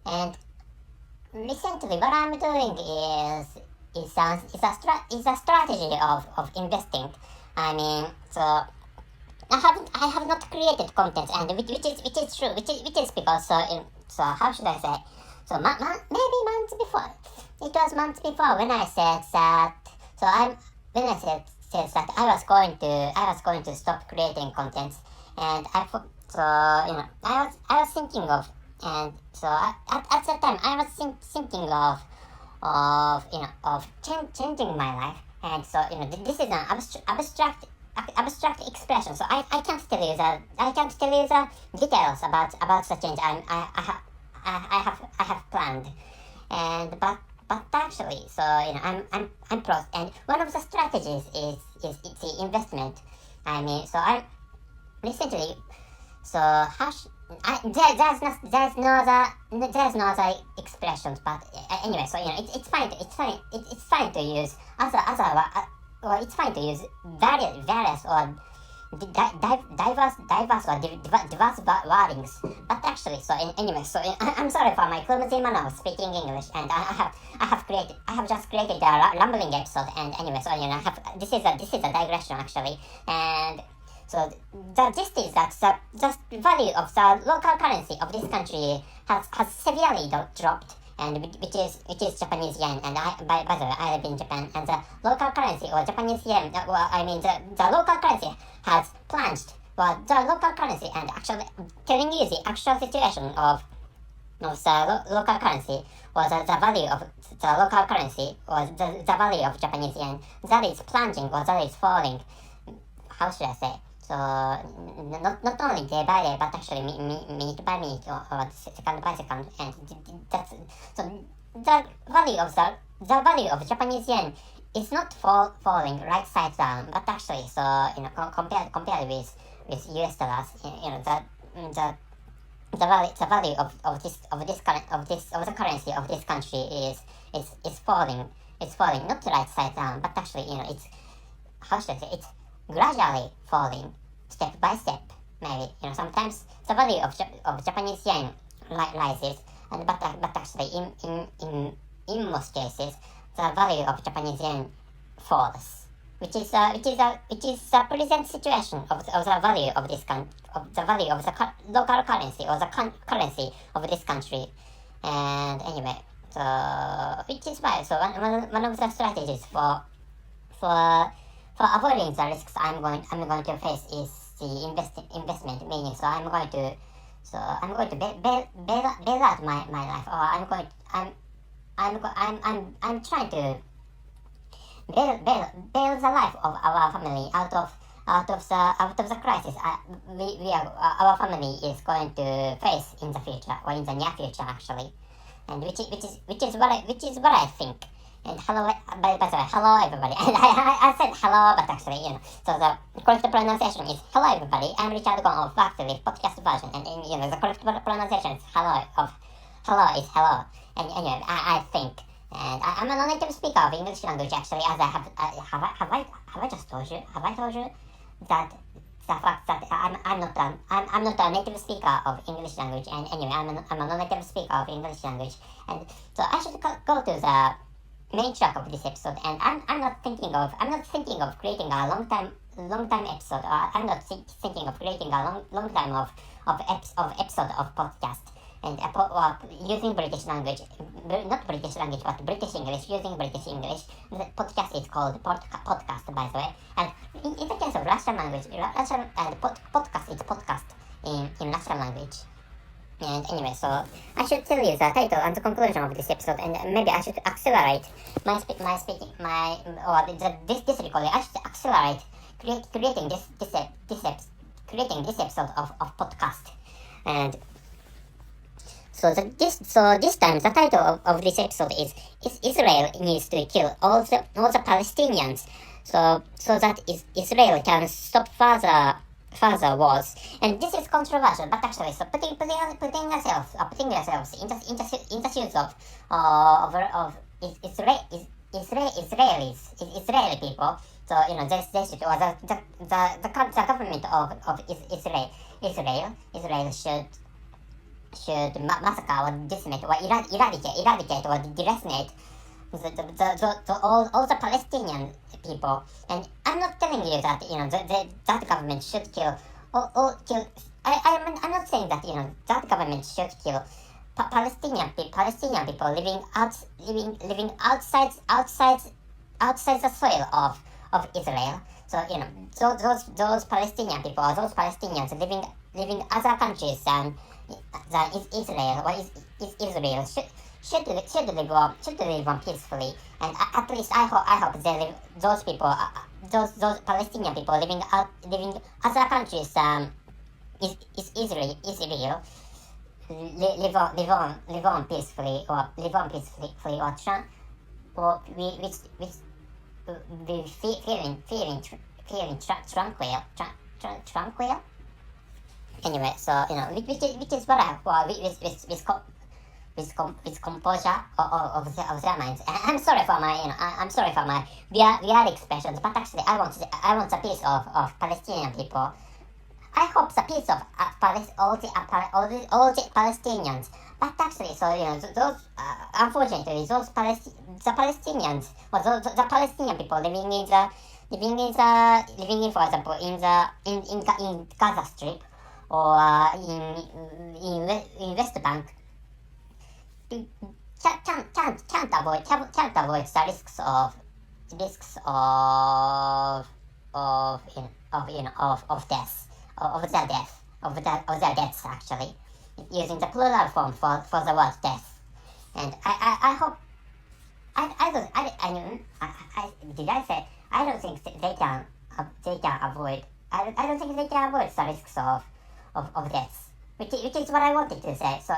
And recently, what I'm doing is a strategy of investing. I mean, so I have not created content, and which is true, which is because so how should I say? So maybe months before, it was months before when I said that. So when I said that I was going to stop creating content, and so I was thinking of, and so at that time I was thinking of changing my life. And so this is an abstract expression, so I can't tell you the details about the change I have planned. And but actually, so I'm pro, and one of the strategies is the investment. I mean, so I recently, so hash there's no other expressions, but anyway, so it's fine to use or it's fine to use various or diverse or diverse wordings. But actually, so anyway, so I'm sorry for my clumsy manner of speaking English, and I have just created a rambling episode. And anyway, so this is a digression actually. And so the gist is that the value of the local currency of this country has severely dropped, and which is Japanese yen. And by the way, I live in Japan, and the local currency or Japanese yen, the local currency has plunged. Well, the local currency, and actually telling you the actual situation of the local currency, or the value of the local currency, or the value of Japanese yen, that is plunging or that is falling. How should I say? So not only day by day, but actually minute by minute, or second by second, and that's so the value of Japanese yen is not falling right side down, but actually, so compared with US dollars, the value of the currency of this country is falling. It's falling not right side down, but actually it's, how should I say, it's gradually falling, step by step. Maybe sometimes the value of Japanese yen rises, and but actually in most cases the value of Japanese yen falls, which is the present situation of the value of this of the value of the local currency, or the currency of this country. And anyway, so which is why, so one of the strategies for avoiding the risks I'm going to face is the investment. Meaning, so I'm going to bail out my life, or I'm trying to bail the life of our family out of the crisis our family is going to face in the future, or in the near future actually. And which is what I think. And hello, by the way, hello everybody. And I said hello, but actually, so the correct pronunciation is hello everybody. I'm Richard Gon of Factory podcast version, and the correct pronunciation is hello is hello. And anyway, I think, and I'm a non-native speaker of English language actually, as have I just told you? Have I told you that the fact that I'm not a native speaker of English language, and anyway, I'm a non-native speaker of English language, and so I should go to the main track of this episode. And I'm not thinking of creating a long time episode, or I'm not thinking of creating a long time of episode of podcast, and using British language, not British language, but British English, using British English. The podcast is called podcast, by the way. And in the case of Russian language, podcast is podcast in Russian language. And anyway, so I should tell you the title and the conclusion of this episode, and maybe I should accelerate this recording. I should accelerate creating this episode of podcast. And so this time the title of this episode is Israel needs to kill all the Palestinians, so that Israel can stop further wars. And this is controversial, but actually, so putting yourselves in the shoes of Israeli people. So they should, or the government of Israel massacre or decimate or eradicate or decimate all the Palestinian people. And I'm not telling you that that government should kill kill. I'm not saying that that government should kill Palestinian people living outside the soil of Israel. So those Palestinian people, or those Palestinians living other countries than Israel or is Israel should live on peacefully. And at least I hope they live, those people, those Palestinian people living other countries is Israel live on peacefully or feeling tranquil. Anyway, so which is what I with composure of their minds. And I'm sorry for my weird expressions, but actually I want a piece of Palestinian people. I hope the peace of all the Palestinians. But actually, so those unfortunately the Palestinians, or the Palestinian people living in for example in Gaza Strip or in West Bank can't avoid the risks of death. Of their deaths, actually, using the plural form for the word death. And I hope did I say I don't think they can avoid I don't think they can avoid the risks of deaths, which is what I wanted to say. So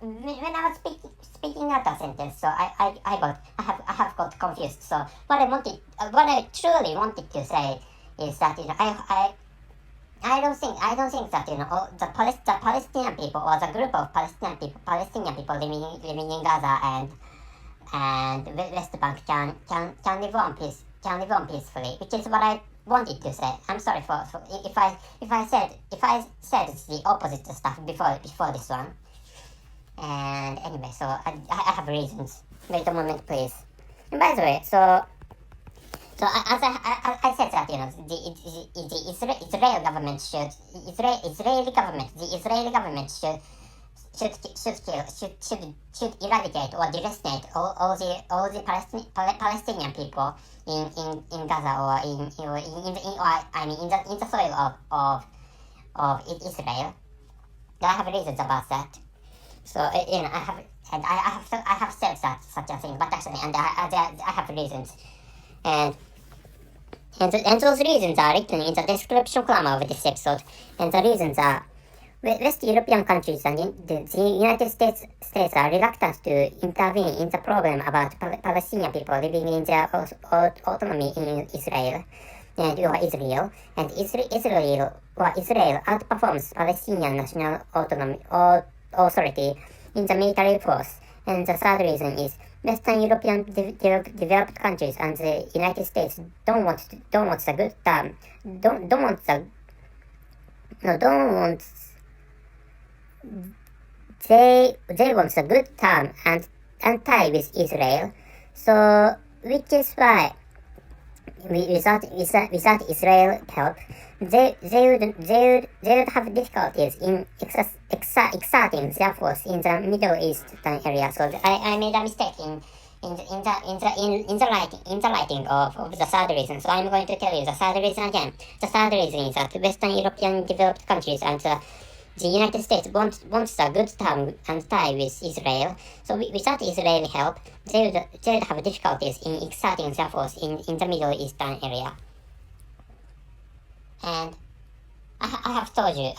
when I was speaking out a sentence, so I have got confused. So what I truly wanted to say is that I don't think that the Palestinian people or the group of Palestinian people living in Gaza and West Bank can live on peacefully, which is what I wanted to say. I'm sorry for if I said the opposite stuff before this one. And anyway, so I have reasons. Wait a moment, please. And by the way, so as I said that the Israeli government should eradicate or decimate all the Palestinian people in Gaza or in the soil of Israel. I have reasons about that. So I have said that such a thing, but actually, and I have reasons. And those reasons are written in the description column of this episode. And the reasons are West European countries and the United States are reluctant to intervene in the problem about Palestinian people living in their autonomy in Israel. And Israel outperforms Palestinian National Authority in the military force. And the third reason is Western European developed countries and the United States don't want the good term. They want a good term and tie with Israel. So which is why without Israel help, they would have difficulties in exerting their force in the Middle Eastern area. So I made a mistake in the writing of the third reason. So I'm going to tell you the third reason again. The third reason is that Western European developed countries and the United States wants a good term and tie with Israel. So without Israeli help, they would have difficulties in exerting their force in the Middle Eastern area. And I have told you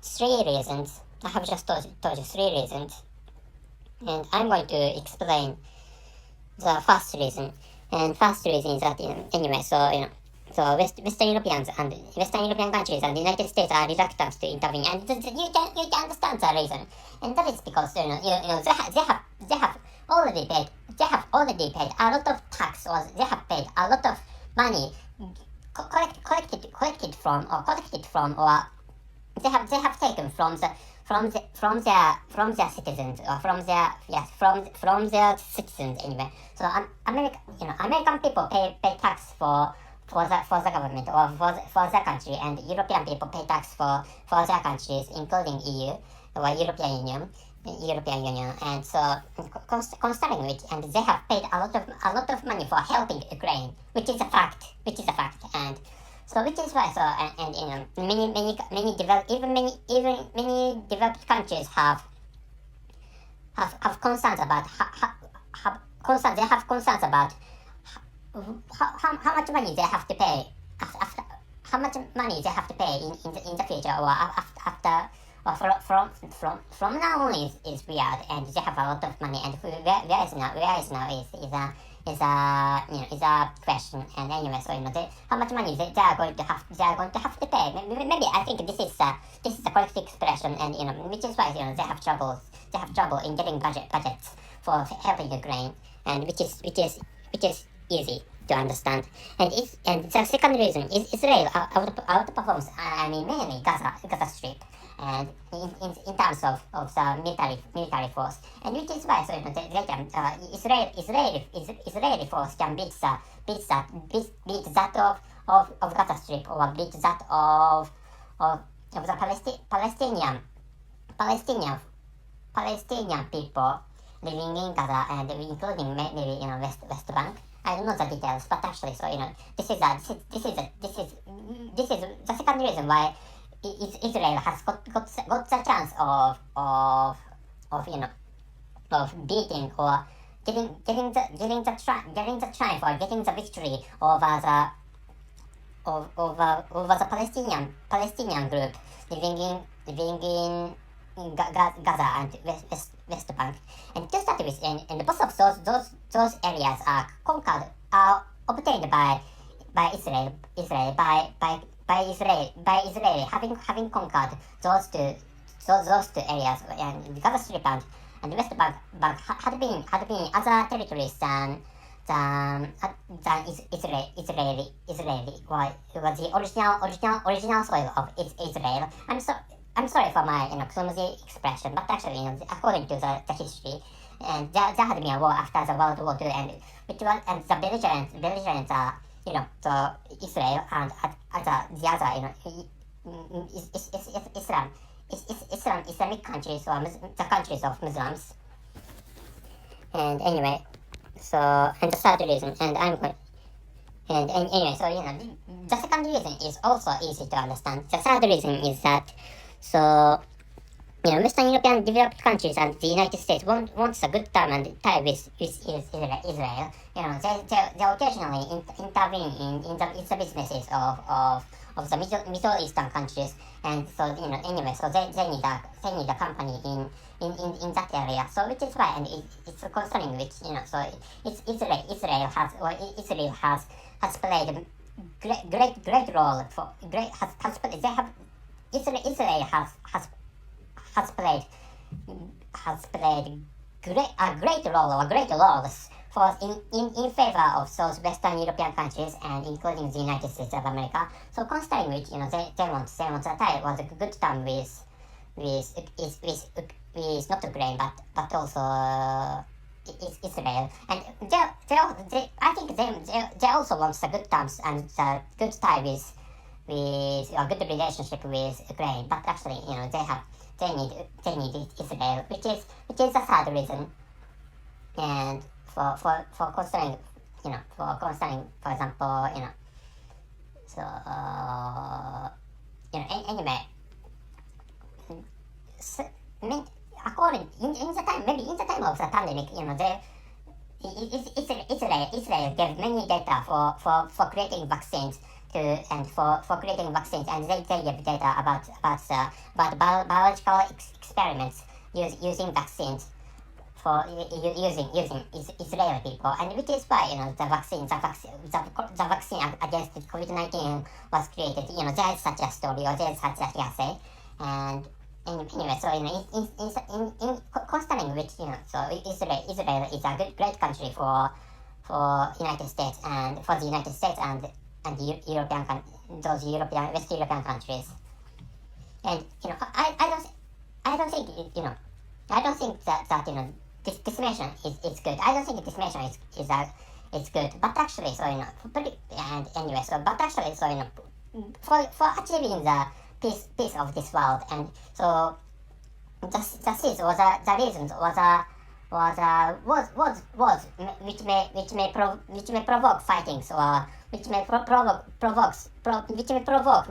three reasons. I have just told you three reasons. And I'm going to explain the first reason. And first reason is that anyway, so so Western Europeans and Western European countries and the United States are reluctant to intervene, and you can understand the reason, and that is because they have already paid a lot of tax, or they have paid a lot of money collected from or they have taken from their citizens, or from their citizens anyway. So American people pay tax for the government, or for their country, and European people pay tax for their countries, including EU or European Union, and so concerning which, and they have paid a lot of money for helping Ukraine, which is a fact, and so which is why, so and many developed countries have concerns about they have concerns about how much money they have to pay after, how much money they have to pay in the future, or after, or from now on is weird, and they have a lot of money, and where is now is a question. And anyway, so how much money they are going to have to pay. Maybe I think this is a correct expression, and which is why they have trouble in getting budgets for helping Ukraine, and which is easy to understand. And the second reason is Israel outperforms, mainly Gaza Strip, and in terms of the military force, and which is why, so they can Israeli force can beat that of Gaza Strip, or beat that of the Palestinian people living in Gaza, and including maybe West Bank. I don't know the details, but actually, so this is the second reason why Israel has got the chance of beating, or getting the triumph, or getting the victory over the Palestinian group living in Gaza and West Bank. And to start with, and both of those areas are obtained by Israel having conquered those two areas, and Gaza Strip and West Bank had been other territories than Israeli. Why it was the original soil of Israel. I'm sorry for my clumsy expression, but actually, according to the history, and there had been a war after the World War II, and the belligerents are the Israel, and the other Islamic countries, or the countries of Muslims. And anyway, so, and the third reason, and I'm going. And anyway, so the second reason is also easy to understand. The third reason is that, so Western European developed countries and the United States wants a good time and tie with Israel. They occasionally intervene in the businesses of the Middle Eastern countries, and so anyway, so they need a company in that area. So which is why, and it's concerning which so Israel has played a great role for Israel has played great roles for in favor of those Western European countries, and including the United States of America. So considering which they want the tie was a good time with not Ukraine, but also Israel, and I think they also want the good terms and the good tie with a good relationship with Ukraine, but actually they need Israel, which is the third reason. And for concerning for example so anyway, so, according in the time of the pandemic, Israel gave many data for creating vaccines for creating vaccines, and they gave data about biological experiments using vaccines for using Israeli people, and which is why the vaccine against COVID-19 was created. There is such a story, or there is such a hearsay, and anyway, so in considering which so Israel is a great country for United States, and for the United States and West European countries. And I don't think I don't think that discrimination is good. I don't think discrimination is good. But actually, and anyway, but actually, for achieving the peace of this world, and so the seeds or the reasons or the was which may provoke fightings, or which may provoke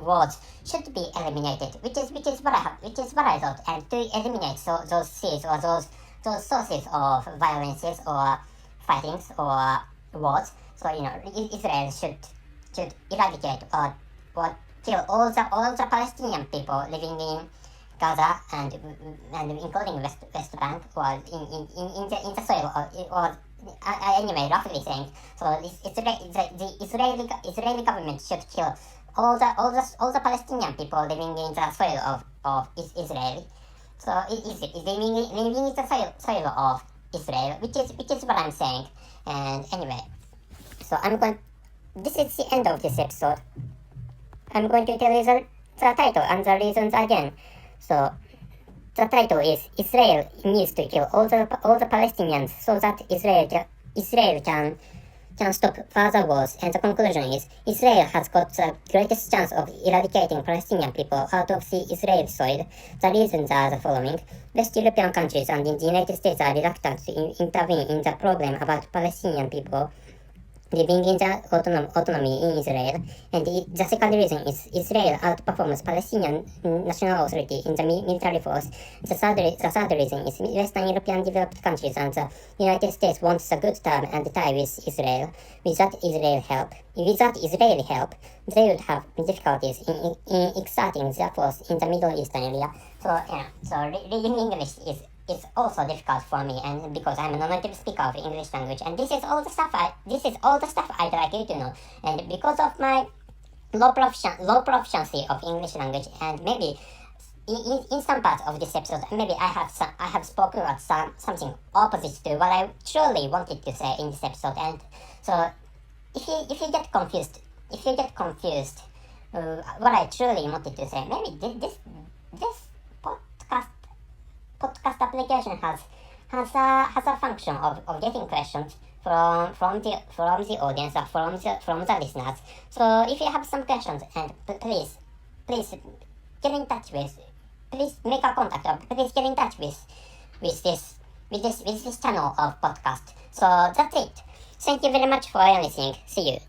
wars should be eliminated, which is what I thought. And to eliminate those seeds or those sources of violences or fightings or wars, Israel should eradicate or kill all the Palestinian people living in Gaza and including West Bank, or in the soil, or anyway, roughly saying. So the Israeli government should kill all the Palestinian people living in the soil of Israel. So it is living in the soil of Israel, which is what I'm saying. And anyway, so this is the end of this episode. I'm going to tell you the title and the reasons again. So the title is Israel needs to kill all the Palestinians so that Israel can stop further wars. And the conclusion is Israel has got the greatest chance of eradicating Palestinian people out of the Israeli soil. The reasons are the following. West European countries and the United States are reluctant to intervene in the problem about Palestinian people living in the autonomy in Israel. And the second reason is Israel outperforms Palestinian National Authority in the military force. The third reason is Western European developed countries and the United States wants a good term and tie with Israel. Without Israeli help, they would have difficulties in exerting their force in the Middle Eastern area. So reading English is also difficult for me, and because I'm a non-native speaker of English language, and this is all the stuff I'd like you to know. And because of my low proficiency of English language, and maybe in some parts of this episode, maybe I have spoken about something opposite to what I truly wanted to say in this episode. And so if you get confused, what I truly wanted to say, maybe this podcast application has a function of getting questions from the audience, or from the listeners. So if you have some questions, and please get in touch please make a contact, or please get in touch with this channel of podcast. So that's it. Thank you very much for listening. See you.